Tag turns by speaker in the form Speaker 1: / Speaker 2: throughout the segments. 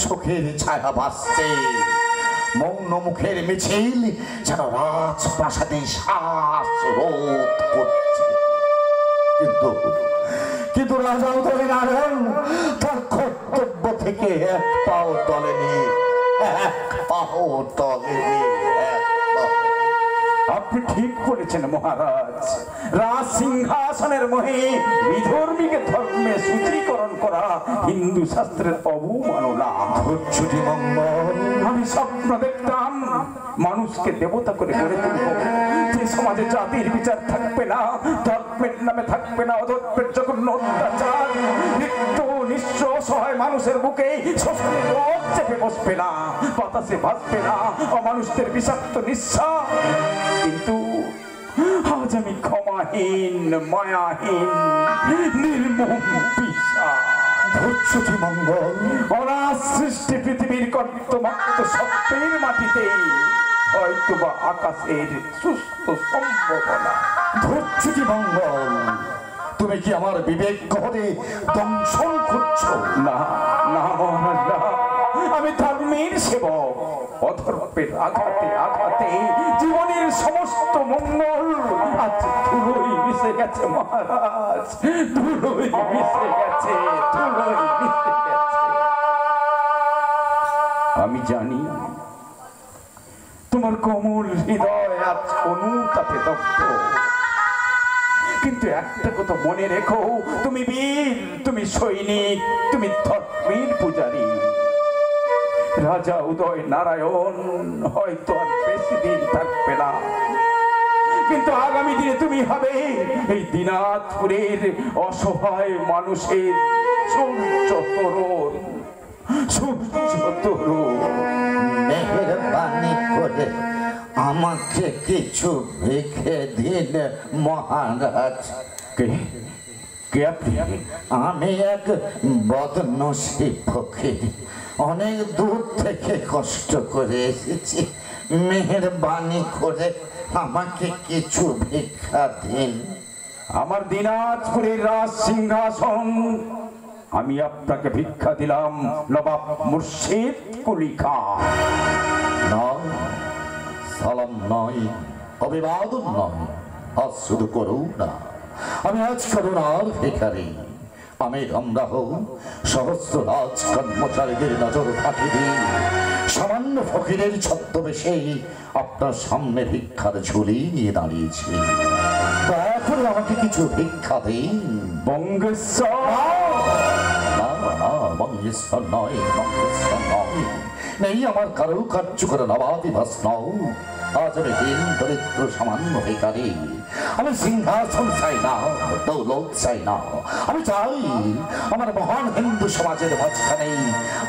Speaker 1: শোকের ছায়া ভাসছে, মৌন মুখের মিছিল যেন রাজপ্রাসাদে শ্বাস রোধ করছে। কিন্তু কিন্তু রাজা উদয়নারায়ণ তার কর্তব্য থেকে এক পাও টলেনি, এক পাও টলেনি, এক পাও।
Speaker 2: আপনি ঠিক বলেছেন মহারাজ। রাজ সিংহাসনের মোহে বিধর্মীকে ধর্মে সূচীকরণ করা হিন্দু শাস্ত্রের অবমাননা। আমি স্বপ্ন দেখতাম মানুষকে দেবতা করে গড়ে তুলব, যে সমাজে জাতির বিচার থাকবে না, ধর্মের নামে থাকবে না অধর্মের জঘন্য অত্যাচার, মৃত্যু নিঃস্ব সহায় মানুষের বুকে শোষণের রোগ চেপে বসবে না, বাতাসে ভাসবে না অমানুষদের বিষাক্ত নিঃশ্বাস। কিন্তু আজ আমি ক্ষমাহীন, মায়াহীন, নির্মম পিশাচ
Speaker 1: মঙ্গল।
Speaker 2: অনাথ সৃষ্টি পৃথিবীর কর্তমাক্ত সত্যের মাটিতে হয়তোবা আকাশের সুস্থ সম্ভাবনা।
Speaker 1: ধর্ষটি মঙ্গল, তুমি কি আমার বিবেক গহরে দংশন করছো?
Speaker 2: না না মহারাজ না, আমি ধর্মের সেবক। অধর্মের আঘাতে আঘাতে জীবনের সমস্ত মঙ্গল আজ ধুলোই মিশে গেছে মহারাজ, ধুলোই মিশে গেছে, ধুলোই মিশে গেছে। আমি জানি তোমার কোমল হৃদয় আজ অনুতাপে দগ্ধ, কিন্তু একটা কথা মনে রেখো, তুমি বীর, তুমি সৈনিক, তুমি ধর্মের পূজারী। রাজা উদয় নারায়ণ হয়তো আর বেশি দিন থাকবে না, কিন্তু আগামী দিনে তুমি হবে এই দিনাজপুরের অসহায় মানুষের সূর্য তরুণ, সূর্য তরুণ।
Speaker 1: মেহেরবানি করে আমাকে কিছু ভিখে দিন মহারাজ।
Speaker 2: কে আপনি?
Speaker 1: আমি এক বদনসিব ফকির, অনেক দূর থেকে কষ্ট করে এসেছি, মেহেরবানি করে আমাকে কিছু ভিক্ষা দিন।
Speaker 2: আমার দিনাজপুরের রাজ সিংহাসন, আমি আপনাকে ভিক্ষা দিলাম নবাব মুর্শিদ কুলি খান।
Speaker 1: সালাম নয়, অভিবাদন নয়, আজ শুধু করুণা। আমি আজ করুণার ভিখারি। আমি রামরাহ সহস্র রাজ কর্মচারীদের নজর ফাঁকি দিই সামান্য ফকিরের ছদ্মবেশে আপনার সামনে ভিক্ষার ঝুলি নিয়ে দাঁড়িয়েছি। দয়া করে আমাকে কিছু ভিক্ষা দিন।
Speaker 2: বঙ্গেশ্বর?
Speaker 1: না, বঙ্গেশ্বর নয়, বঙ্গেশ্বর নয়, নেই আমার কারুকার্য করে নবাবী ভাসনাও। আজ আমি দিন দরিদ্র সামান্য ভিখারি। আমি সিংহাসন চাই না, দৌলত চাই না, আমি চাই আমার মহান হিন্দু সমাজের মাঝখানে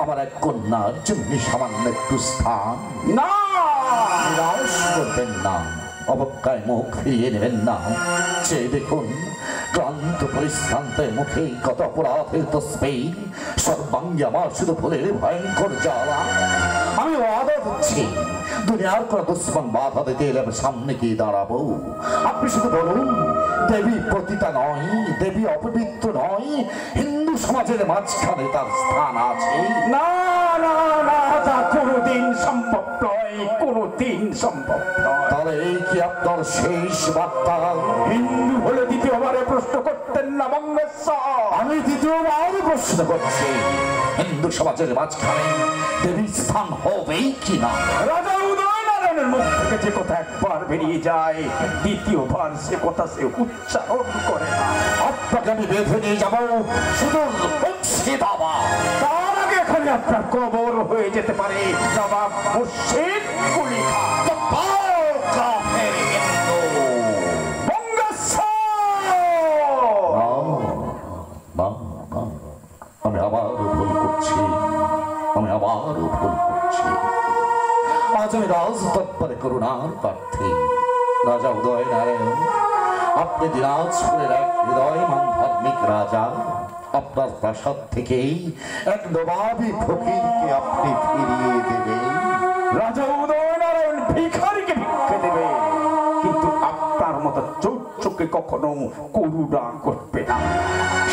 Speaker 1: আমার এক কন্যার জন্য সামান্য একটু স্থান।
Speaker 2: না,
Speaker 1: নিরাশ করবেন না, অবজ্ঞায় মুখ ফিরিয়ে নেবেন না। চেয়ে দেখুন ক্লান্ত পরিশ্রান্ত মুখে কত অপরাধের তসবির, সর্বাঙ্গে আমার শুধু ফুলের ভয়ঙ্কর জ্বালা। আমি ওয়াদা করছি দুনিয়ার কোন দুশ্মন বাধা দিতে এলে আমি সামনে গিয়ে দাঁড়াবো। আপনি শুধু বলুন দেবী পতিতা নয়, দেবী অপবিত্র নয়, হিন্দু সমাজের মাঝখানে তার স্থান আছে।
Speaker 2: না না না, তা কোনোদিন সম্ভব নয়, কোনোদিন সম্ভব নয়।
Speaker 1: তাহলে এই কি আপনার শেষ বার্তা?
Speaker 2: হিন্দু হলে দ্বিতীয়বারে প্রশ্ন করতেন না বঙ্গেশ্বর?
Speaker 1: আমি দ্বিতীয়বার প্রশ্ন করছি, হিন্দু সমাজের মাঝখানে দেবীর স্থান হবেই কিনা?
Speaker 2: রাজা উদয় নারায়ণের মুখ থেকে যে কথা একবার বেরিয়ে যায়, দ্বিতীয়বার সে কথা সে উচ্চারণ করে না।
Speaker 1: আপনাকে আমি বেঁধে নিয়ে যাবো সুদূর মুর্শিদাবাদ।
Speaker 2: তার আগে এখানে আপনার কবর হয়ে যেতে পারে নবাব মুর্শিদ কুলি খান।
Speaker 1: আমি আবারও ভুল করছি, আমি আবারও ভুল করছি। আজ আমি রাজ দরবারে করুণার প্রার্থী। রাজা উদয় নারায়ণ, আপনি দিনাজপুরের এক হৃদয়মান ধার্মিক রাজা। আপনার প্রাসাদ থেকেই এক নবাবী ফকিরকে আপনি ফিরিয়ে দেবেন।
Speaker 2: রাজা উদয় নারায়ণ ভিখারিকে ভিক্ষে দেবে, কিন্তু আপনার মতো চোখকে কখনো করুণা করবে না।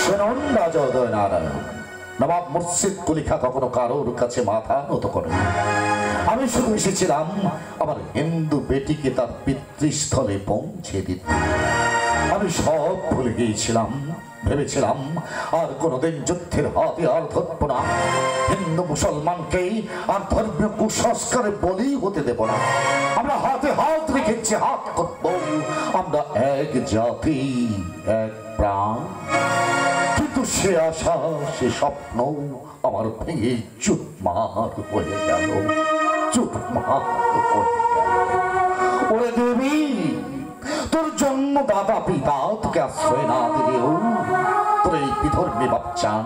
Speaker 1: শুনুন রাজা উদয় নারায়ণ, নবাব মুর্শিদ কুলি খাঁ কখনো কারোর কাছে মাথা নত করে। আমি শুধু এসেছিলাম আমার হিন্দু বেটিকে তার পিতৃস্থলে পৌঁছে দিতে। আমি সব ভুলে গিয়েছিলাম, ভেবেছিলাম আর কোনোদিন যুদ্ধের হাতে আর ধরব না, হিন্দু মুসলমানকে আর ধর্মীয় কুসংস্কারে বলি হতে দেব না। আমরা হাতে হাত রেখেছি, হাত করব, আমরা এক জাতি, এক প্রাণ। কিন্তু সে আশা, সে স্বপ্ন আমার ভেঙে চুরমার হয়ে গেল, চুরমার হয়ে গেল। ওরে দেবী, তোর জন্ম দাদা পিতা তোকে আশ্রয় না দিলেও তোর এই বিধর্মী বাচ্চান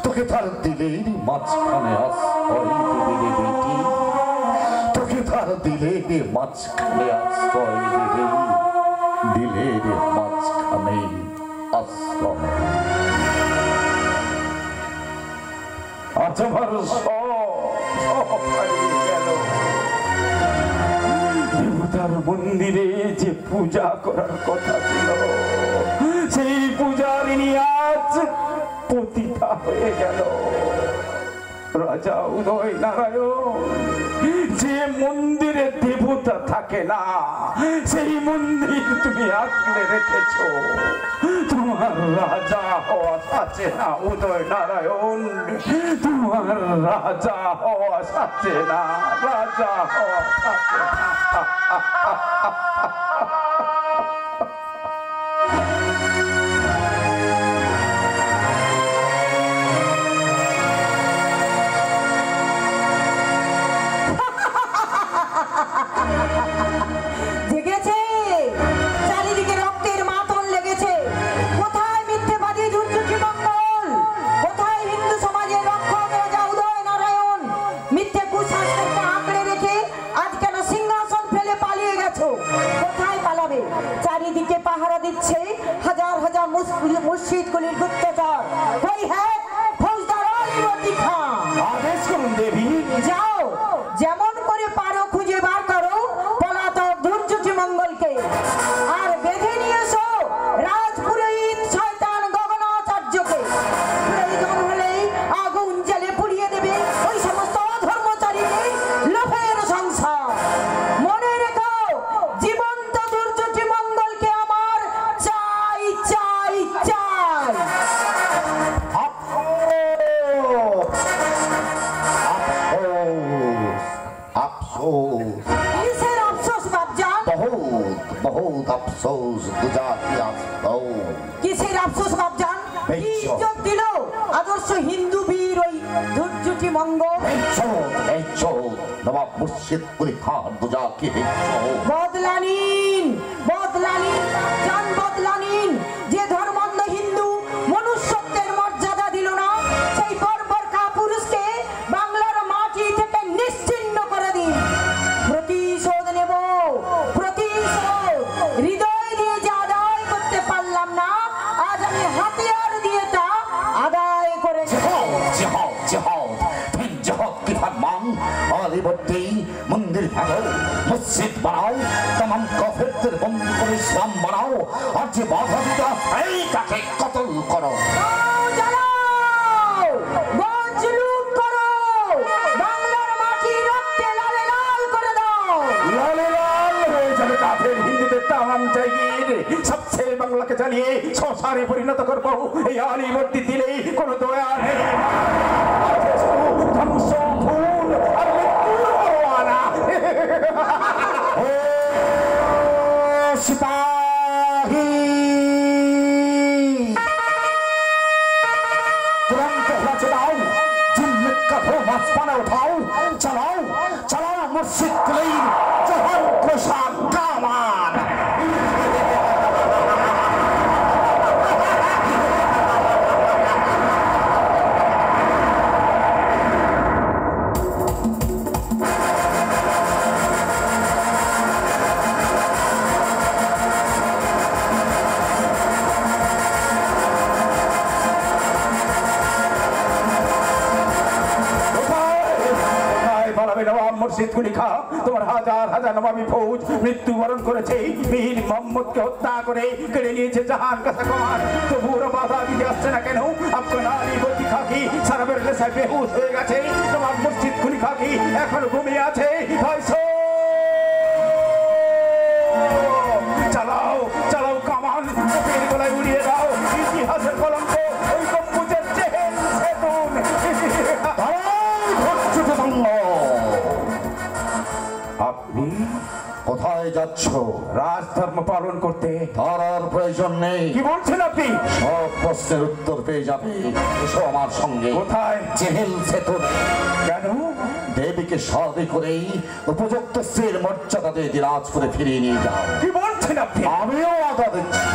Speaker 1: তোকে তার দিলের মাঝখানে আশ্রয় দিবে রে বেটি, তোকে তার দিলের মাঝখানে আশ্রয় দিবে, দিলের মাঝখানে আশ্রয়।
Speaker 2: আজ আমার সব হারিয়ে গেল। দেবতার মন্দিরে যে পূজা করার কথা ছিল, সেই পূজারিনী আজ পতিতা হয়ে গেল। রাজা উদয় নারায়ণ যে মন্দিরে দেবতা থাকে না, সেই মন্দির তুমি আগলে রেখেছ। তোমার রাজা হওয়া সাথে না উদয় নারায়ণ, তোমার রাজা হওয়া সাথে না, রাজা হওয়া সাথে না।
Speaker 3: জেগেছে, চারিদিকে রক্তের মাতন লেগেছে। কোথায় মিথ্যেবাদী দুর্যোগী মঙ্গল, কোথায় হিন্দু সমাজের রক্ষক রাজা উদয় নারায়ণ? মিথ্যে কুসংস্কারকে আঁকড়ে রেখে আজ কেন সিংহাসন ফেলে পালিয়ে গেছো? কোথায় পালাবে? চারিদিকে পাহারা দিচ্ছে হাজার হাজার মুর্শিদ কুলির গুপ্তচর। ওই হ্যাঁ, ফৌজদার আলী খাঁ।
Speaker 2: আদেশ করুন দেবী।
Speaker 3: যাও, যেমন করে পারো খুঁজে বার করো পলাতক দুর্যোগী মঙ্গলকে, আর বেঁধে নিয়ে এসো রাজপুরোহিত শয়তান গগনাচার্যকে। প্রয়োজন হলেই আগুন জ্বালে পুড়িয়ে দেবে ওই সমস্ত অধর্মচারীকে, লোভের সংসার। মনে রেখো, জীবন্ত দুর্যোগী মঙ্গলকে আমার চাই, চাই, চাই।
Speaker 1: अफसोस,
Speaker 3: কিসের আফসোস বাপজান?
Speaker 1: बहुत बहुत अफसोस, गुजारती अफसोस।
Speaker 3: কিসের আফসোস বাপজান? কি
Speaker 1: বেইজ্জত।
Speaker 3: ইজ্জত দিল আদর্শ হিন্দু বীর ওই দুর্যোগী মঙ্গল?
Speaker 1: নবাব মুর্শিদ কুলি খাঁ দুজা কি
Speaker 3: বদলা নিন, বদলা নিন বাপজান, বদলা নিন। যে ধর্মান্ধ হিন্দু মনুষ্যত্বের মর্যাদা দিল না, সেই বর্বর কাপুরুষকে বাংলার মাটি থেকে নিশ্চিহ্ন করে দিন। প্রতিশোধ নেব, প্রতিশোধ। হৃদয় দিয়ে যে আদায় করতে পারলাম না, আজ আমি হাতিয়ার দিয়ে তা আদায় করে
Speaker 1: जिहाद जिहाद जिहाद की फरमान आली बत्ती मंदिर भागो मस्जिद बनाओ तमाम काफिरদের বন্ধ করে ইসলাম বানাও আর যে বাধা দিতে আসে তাকে কতল করো
Speaker 3: জ্বালাও, গঞ্জ লুট করো, বাংলার মাটি রক্তে লালে লাল করে দাও।
Speaker 2: লালে লাল হয়ে যাবে কাফের হিন্দুদের তাম জাগির। সবচেয়ে বাংলাকে জ্বালিয়ে শ্মশানে পরিণত করবো। এই আলিবর্তি দিলেই কোনো দয়া নেই। আছে শুধু ধ্বংস, খুন আর মৃত্যুর পরোয়ানা।
Speaker 1: ओ सिपाही तुरंत हला चलाओ जिम्मे का मस्ताना उठाओ चलाओ चलाओ मुर्शिद कुली जहान कोशा कामान
Speaker 2: মুর্শিদ কুলি খাঁ তোমার হাজার হাজার নবাবী ফৌজ মৃত্যুবরণ করেছে। বীর মোহাম্মদকে হত্যা করে কেড়ে নিয়েছে জাহান কাসা কমান। তবুও বাধা দিতে আসছে না কেন? আপনার আলী বর্তি খাঁকে খাকি সারাবের নেশায় বেহুশ হয়ে গেছে তোমার মসজিদ খুনি খাকি এখনো ঘুমিয়ে আছে চালাও চালাও কামান চোখের গলায় উড়িয়ে দাও ইতিহাসের কলঙ্ক ওই গম্বুজের চেহেল সেতুন আপনি
Speaker 1: কোথায় যাচ্ছ?
Speaker 2: রাজধর্ম পালন করতে।
Speaker 1: তার আর প্রয়োজন নেই।
Speaker 2: কি বলছেন আপনি?
Speaker 1: সব প্রশ্নের উত্তর পেয়ে যাবে। এসো আমার সঙ্গে।
Speaker 2: কোথায়?
Speaker 1: চেহেল সেতুন।
Speaker 2: কেন?
Speaker 1: দেবীকে সাথে করেই উপযুক্ত স্ত্রীর মর্যাদা দিয়ে দিনাজপুরে ফিরিয়ে নিয়ে যাও।
Speaker 2: কি বলছেন আপনি?
Speaker 1: আমিও বাধা দিচ্ছি,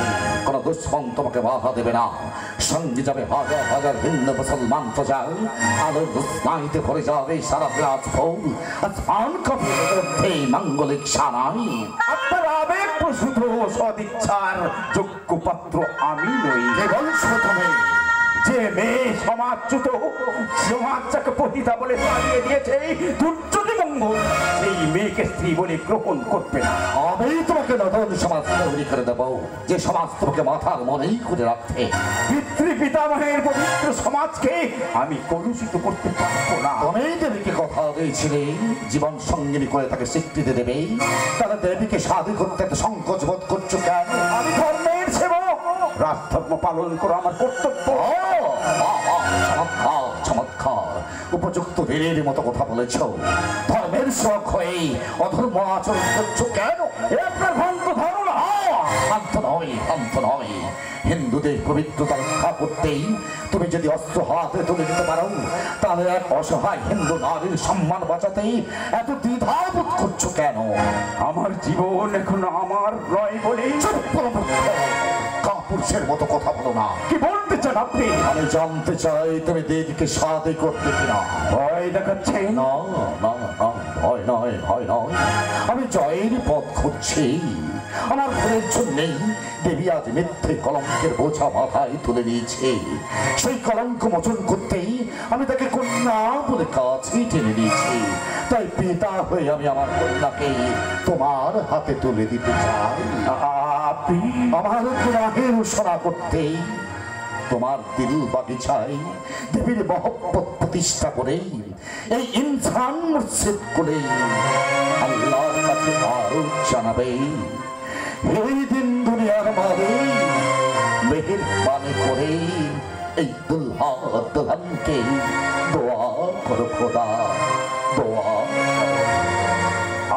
Speaker 1: কোন দুশ্মন তোমাকে বাধা দেবে না। সঙ্গে যাবে হাজার হাজার হিন্দু মুসলমান প্রজা। আলোর স্নাইতে ভরে যাবে সারা দিনাজপুর। আসমান কবি মাঙ্গলিক সানাই।
Speaker 2: আপনার আবেগ প্রসূত সদিচ্ছার যোগ্য পাত্র আমি নই।
Speaker 1: কে বলছো তুমি?
Speaker 2: যে মেয়ে সমাজচ্যুত, সমাজটাকে পতিতা বলে তাড়িয়ে দিয়েছে দুর্যোগী মঙ্গল, সেই মেয়েকে স্ত্রী বলে গ্রহণ করবে না।
Speaker 1: আমি তোমাকে নতুন সমাজ তৈরি করে দেব, যে সমাজ তোমাকে মাথার মনেই করে রাখবে।
Speaker 2: পিতৃ পিতামহের পবিত্র সমাজকে আমি কলুষিত করতে পারবো না।
Speaker 1: তুমি দেবীকে কথা দিয়েছিলে জীবন সঙ্গিনী করে তাকে স্বীকৃতি দেবে, তারা দেবীকে শাদী করতে এত সংকোচ বোধ করছো কেন?
Speaker 2: আমি ধর্মের সেবক, রাজধর্ম পালন করা আমার কর্তব্য।
Speaker 1: চমৎকার চমৎকার, উপযুক্ত বীরের মতো কথা বলেছ। ধর্মের শখ হয়ে অধর্ম আচরণ করছো কেন?
Speaker 2: আপনার ভ্রান্ত ধারণা।
Speaker 1: ভ্রান্ত নয়, ভ্রান্ত নয়। হিন্দুদের পবিত্রতা রক্ষা করতেই তুমি যদি অস্ত্র হাতে তুলে দিতে পারো, তাহলে এক অসহায় হিন্দু নারীর সম্মান বাঁচাতে এত দ্বিধাবোধ করছো কেন?
Speaker 2: আমার জীবন এখন আমার নয় বলে।
Speaker 1: কাপুরুষের মতো কথা বলো না।
Speaker 2: কি বলতে চান আপনি?
Speaker 1: আমি জানতে চাই তুমি দেবীকে সাথে করতে কিনা।
Speaker 2: ভয় দেখাচ্ছেন?
Speaker 1: না না না, ভয় নয়, ভয় নয়। আমি জয়ের পথ খুঁজছি। আমার ভুলের জন্যেই দেবী আজ মিথ্যে কলঙ্কের বোঝা মাথায় তুলে নিয়েছে। সেই কলঙ্ক মোচন করতেই আমি তাকে কন্যা বলে কাছে টেনে নিয়েছি। তাই পিতা হয়ে আমি আমার কন্যাকে তোমার হাতে তুলে দিতে চাই।
Speaker 2: আপনি
Speaker 1: আমার গুনাহের ঘোষণা করতেই তোমার দিল বাগিচায় দেবীর মহব্বত প্রতিষ্ঠা করে এই ইনসান মসজিদ করে আল্লাহর কাছে আরো জানাবে, এই দিন দুনিয়ার মাঝে মেহেরবানি করে এই দুলহা দুলহানকে দোয়া করো খোদা, দোয়া।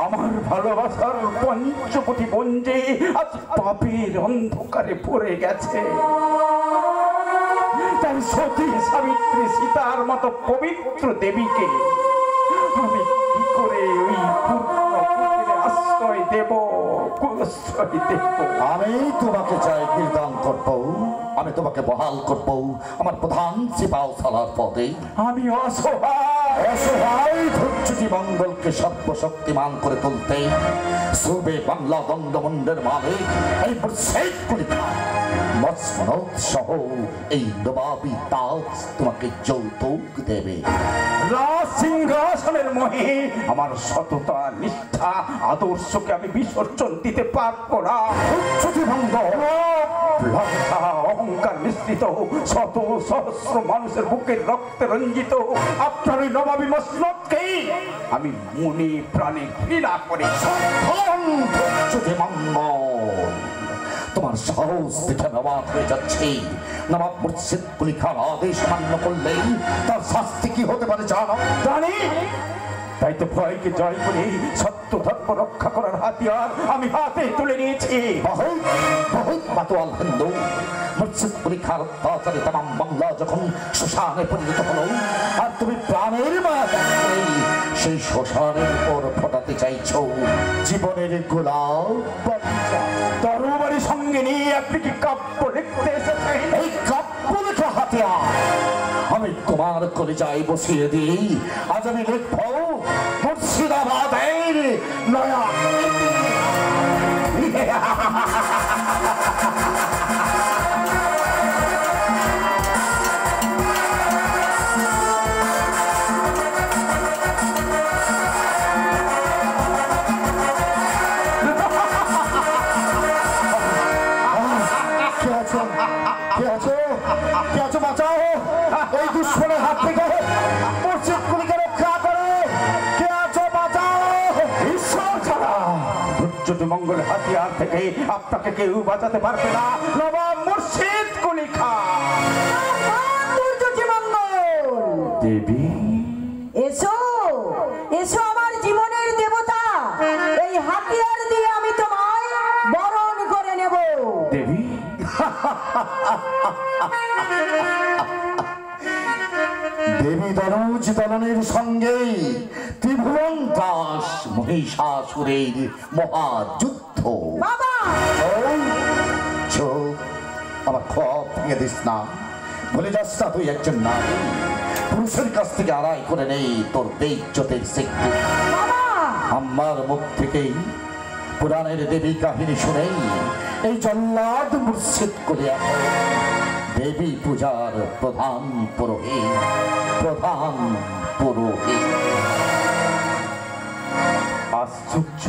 Speaker 2: আমার ভালোবাসার পঞ্চকোটি বঞ্জে আজ পাপের অন্ধকারে পড়ে গেছে। তাই সতী সাবিত্রী সীতার মতো পবিত্র দেবীকে আমি কি করে ওই আশ্রয় দেব?
Speaker 1: আমি তোমাকে চাই কীর্তন করবো, আমি তোমাকে বহাল করবো আমার প্রধান সিপাহ সালার পদে।
Speaker 2: আমি অসহায়,
Speaker 1: অসহায় ধৈর্যটি মঙ্গলকে সর্বশক্তিমান করে তুলতে সুবে বাংলা দণ্ডমুণ্ডের মালিক এই মুর্শিদ কুলি খান মসনদ সহ এই নবাবী তাজ তোমাকে যৌতুক দেবে।
Speaker 2: রাজ সিংহাসনের মোহে আমার সততা নিষ্ঠা আদর্শকে আমি বিসর্জন দিতে পারবো না।
Speaker 1: ধৈর্যটি ভঙ্গ,
Speaker 2: লজ্জা অহংকার মিশ্রিত শত সহস্র মানুষের বুকের রক্তে রঞ্জিত আপনার ওই নবাবী মসনদকেই আমি মনে প্রাণে ঘৃণা করি।
Speaker 1: ধৈর্যটি মঙ্গল, তোমার সাহস দেখে নবাব হয়ে যাচ্ছে। নবাব মুর্শিদ কুলি খান আদেশ মান্য করলেই তার শাস্তি কি হতে পারে জানো?
Speaker 2: জানি, তাই তো ভয়কে জয় করে সত্য ধর্ম রক্ষা করার হাতিয়ার আমি হাতে তুলে নিয়েছি।
Speaker 1: বহুত বহুত মাতোয়াল হিন্দু মুর্শিদ কুলি খান অত্যাচারে তাম বাংলা যখন শ্মশানে পরিণত হলো, আর তুমি প্রাণের মায়া দেখালেই সেই শ্মশানের উপর ফোটাতে চাইছো জীবনের গোলাপ।
Speaker 2: তরবারি সঙ্গে নিয়ে আপনি কি কাব্য লিখতে এসেছেন?
Speaker 1: এই কাব্য লেখা হাতিয়ার আমি তোমার কলিজায় বসিয়ে দিই। আজ আমি লিখব মুর্শিদাবাদের নয়া। কে আছো? কে আছো? বাঁচাও, এই দুঃসময়
Speaker 2: দুর্যোগ মঙ্গল হাতিয়ার থেকে আপনাকে কেউ বাঁচাতে পারবে না। নবাব মুর্শিদ কুলি খান।
Speaker 3: দুর্যোগ মঙ্গল
Speaker 2: দেবী
Speaker 3: এসো এসো আমার জীবনের দেবতা, এই হাতিয়ার দিয়ে আমি তোমায় বরণ করে নেব।
Speaker 2: দেবী
Speaker 1: দেবী দনুজ দলনের সঙ্গে ত্রিভুবন দাস মহিষাসুরের মহাযুদ্ধ।
Speaker 3: বাবা
Speaker 1: চোখ আমার খপ ভেঙে দিস না, বলে যাস না তুই একজন নারী। পুরুষের কাছ থেকে আড়াই করে নেই তোর বেইজ্জতের স্বীকৃতি।
Speaker 3: বাবা
Speaker 1: আমার মুখ থেকেই পুরাণের দেবী কাহিনী শুনেই এই জল্লাদ মুর্শিদ করে দেবী পূজার প্রধান পুরোহিত।
Speaker 2: আশ্চর্য।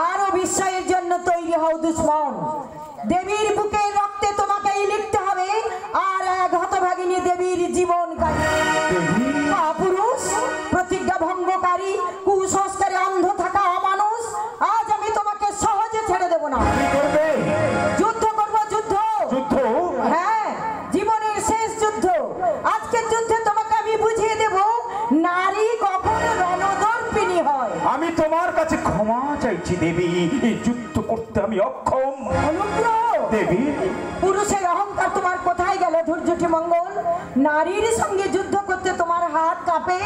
Speaker 3: আরো বিস্ময়ের জন্য তৈরি হও দুশ্মন। দেবীর বুকের রক্তে তোমাকেই লিখতে হবে আর এক হতভাগিনী দেবীর জীবন পুরুষ প্রতিজ্ঞা ভঙ্গকারী কুসংস্কারে অন্ধ থাকা অমানুষ। আজ আমি তোমাকে সহজে ছেড়ে দেব না। যুদ্ধ করবো, যুদ্ধ
Speaker 2: যুদ্ধ
Speaker 3: হ্যাঁ, জীবনের শেষ যুদ্ধ। আজকের যুদ্ধে তোমাকে আমি বুঝিয়ে দেব নারী কখন রণদর্পিণী হয়।
Speaker 2: আমি তোমার কাছে ক্ষমা চাইছি দেবী, এই যুদ্ধ করতে আমি অক্ষম। দেবী
Speaker 3: পুরুষের অহংকার তোমার কোথায় গেল ধৈর্যটি মঙ্গল? নারীর সঙ্গে যুদ্ধ করতে তোমার হাত কাঁপে?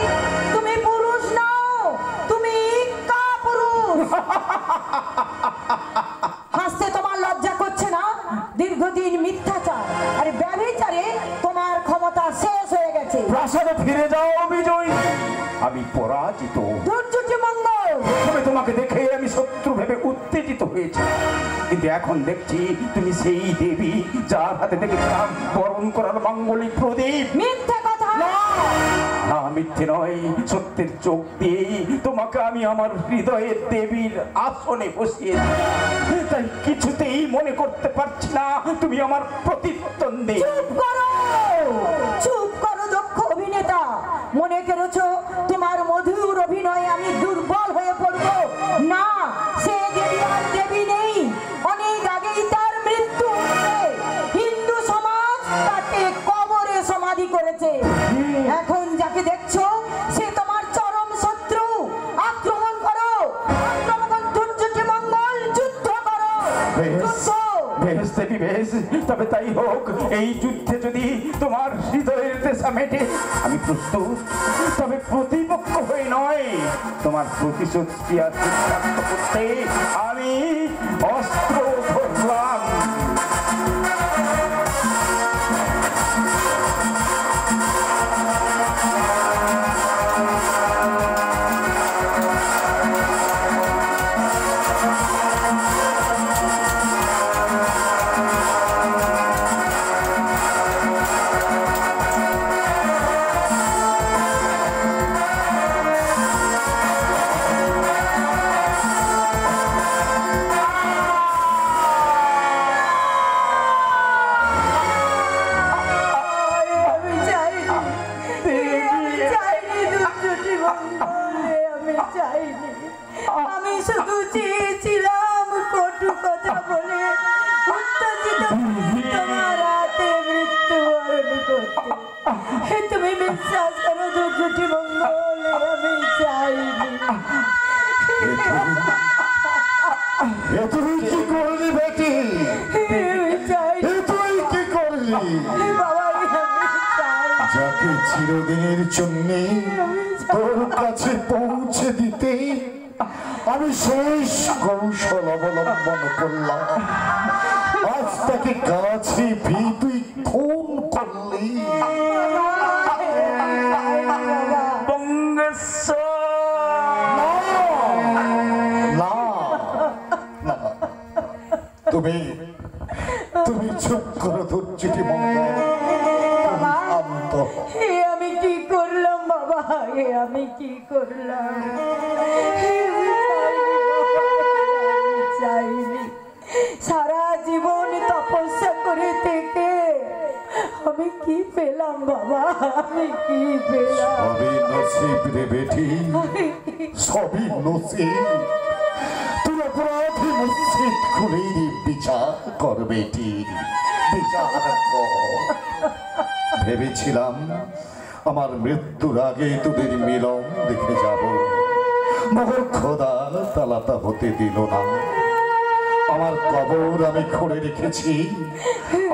Speaker 3: তুমি পুরুষ নও, তুমি কাপুরুষ। হাসতে তোমার লজ্জা করছে না? দীর্ঘদিন মিথ্যাচার আর ব্যভিচারে তোমার ক্ষমতা শেষ হয়ে গেছে।
Speaker 2: প্রাসাদে ফিরে যাও বিজয়ী, আমি পরাজিত।
Speaker 3: ধৈর্যটি মঙ্গল
Speaker 2: প্রথমে তোমাকে দেখে আমি শত্রু ভেবে উত্তেজিত হয়েছি, কিন্তু এখন দেখছি তুমি সেই দেবী যার হাতে দেখেছিলাম বরণ করার মাঙ্গলিক প্রদীপ।
Speaker 3: মিথ্যা কথা
Speaker 2: না, মিথ্যে নয়, সত্যের চোখ দিয়ে তোমাকে আমি আমার হৃদয়ের দেবীর আসনে বসিয়েছি, তাই কিছুতেই মনে করতে পারছি না তুমি আমার প্রতিদ্বন্দ্বী।
Speaker 3: চুপ করো, চুপ করো দক্ষ অভিনেতা। মনে করেছো তোমার মধুর অভিনয়ে আমি দুর্বল হয়ে পড়বো? না, সে দেবী আর দেবী নেই। অনেক আগেই তার মৃত্যু হয়েছে। হিন্দু সমাজ তাকে কবরে সমাধি করেছে। এখন যাকে দেখছো সে তোমার চরম শত্রু। আক্রমণ করো, আক্রমণ ধৈর্যটি মঙ্গল, যুদ্ধ করো, যুদ্ধ।
Speaker 2: বেশ দেবী বেশ, তবে তাই হোক। এই যুদ্ধে যদি তোমার হৃদয়ের দেশা মেটে আমি প্রস্তুত, তবে প্রতিপক্ষ হয়ে নয়, তোমার প্রতিশোধ ক্রিয়া সিদ্ধান্ত করতে আমি অস্ত্র ধরলাম।
Speaker 3: আমি শুধু চেয়েছিলাম কটু কথা বলে উত্তেজিত তোমার হাতে মৃত্যুবরণ করতে। তুমি বিশ্বাস করো ধৈর্যটি মঙ্গল, আমি চাইনি।
Speaker 1: তুই কি করলি বেটি? তুই কি করলি? যাকে চিরদিনের জন্য তোর কাছে পৌঁছে দিতে আমি শেষ কৌশল অবলম্বন করলাম, আজ তাকে কাছে পেয়ে তুই খুন করলি। তুমি তুমি চুপ করো ধৈর্যটি মঙ্গল।
Speaker 3: আমি কি করলাম বাবা? আমি কি করলাম? চাইনি সারা জীবন তপস্যা করে থেকে আমি কি পেলাম বাবা? আমি কি পেলাম?
Speaker 1: সবই নসিব রে বেটি, সবই নসিব। তুই অপরাধী মসজিদ খুলেই বিচার কর বেটি, বিচার কর। ভেবেছিলাম আমার মৃত্যুর আগে তোদের মিলন দেখে যাব, মগর খোদা তালাটা হতে দিল না। আমার কবর আমি খুঁড়ে রেখেছি,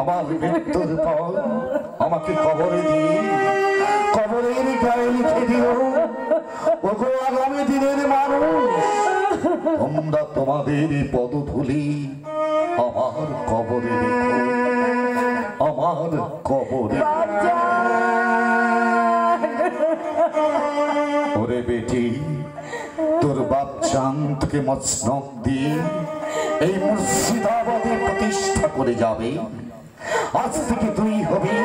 Speaker 1: আমার মৃত্যুর পর আমাকে কবরে দিয়ে কবরের গায়ে লিখে দিও, ওগো আগামী দিনের মানুষ, তোমরা তোমাদের পদধূলি আমার কবরে রেখো, আমার কবরে। ওরে বেটি, তোর বাচ্চান থেকে মসনদ দিয়ে এই মুর্শিদাবাদে প্রতিষ্ঠা করে যাবে। আজ থেকে তুই হবি